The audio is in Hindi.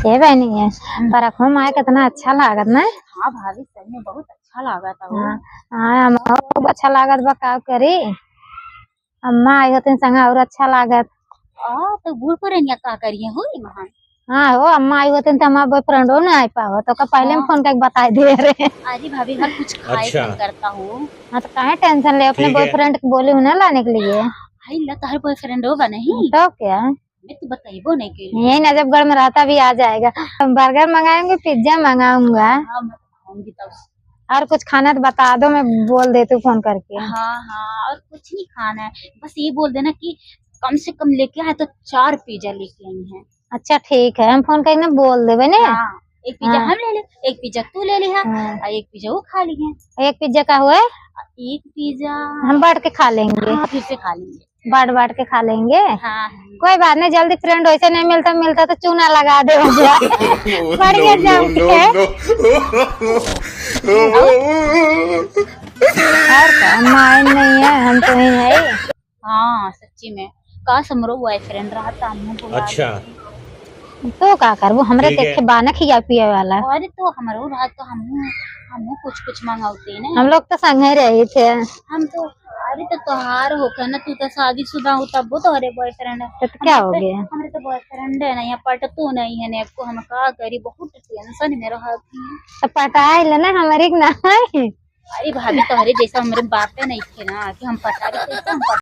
ये बहनी है बरखों माए कितना अच्छा लागत ना। हाँ भाभी सही में बहुत अच्छा लगा था वो। हाँ हमको खूब अच्छा लागत बा का करी अम्मा आई होती संग और अच्छा लागत। तो बूढ़ पुरनिया का करिए हो वहाँ। हाँ हो अम्मा आई होती तो हमारा बॉयफ्रेंड हो ना आई पाओ तो का पहले में फोन करके बता दे रहे। अरे भाभी हर कुछ खाए अच्छा। मन करता हूँ। हाँ तो काहे टेंशन ले अपने ठीक है। बॉयफ्रेंड को बोली हूँ ना लाने के लिए। हाई ला तार बॉयफ्रेंड होगा नहीं। तो क्या मैं तो बताइबो नहीं के लिए। यही नजफगढ़ में रहता भी आ जाएगा। बर्गर मंगाएंगे पिज्जा मंगाऊंगा हाँ मैं खाऊंगी तब। और कुछ खाना तो बता दो मैं बोल देती हूँ फोन करके। हाँ हाँ और कुछ नहीं खाना है बस ये बोल देना कि कम से कम लेके आए तो 4 पिज्जा लेके आई हैं। अच्छा ठीक है हम फोन करके बोल देवे ने। हाँ एक पिज्जा हाँ। हम ले ले एक पिज्जा तू ले लिहा हाँ। और एक पिज्जा वो खा लिए। एक पिज्जा का हुआ एक पिज्जा हम बांट के खा लेंगे। हाँ फिर से खा लेंगे। बांट बांट के खा लेंगे। हाँ कोई बात नहीं जल्दी फ्रेंड वैसे नहीं मिलता तो चूना लगा दे बढ़िया जम के। और का माइन नहीं है हम तो ही है। हाँ सच्ची में काश हमरो बॉयफ्रेंड रहा था हम बुला अच्छा। लेते। तो का करबो हमरे ठीक है। देखे बाना खिया पिए वाला। और तो हमरो रहा तो हम कुछ कुछ मंगाते ना। हम लोग तो संग ही रहे थे। हम तो अरे तो त्योहार होकर ना तू तो शादीशुदा हो तब वो तुम्हारे बॉयफ्रेंड है। तो क्या हो गया हमारे तो बॉयफ्रेंड है ना यहाँ पटतो नहीं है ना को हम का करी बहुत टेंशन में रहा। तो पटाए लेना हमारे ना। अरे भाभी तुम्हारे जैसा हमारे बातें नहीं थे ना कि हम पटा भी कैसे हम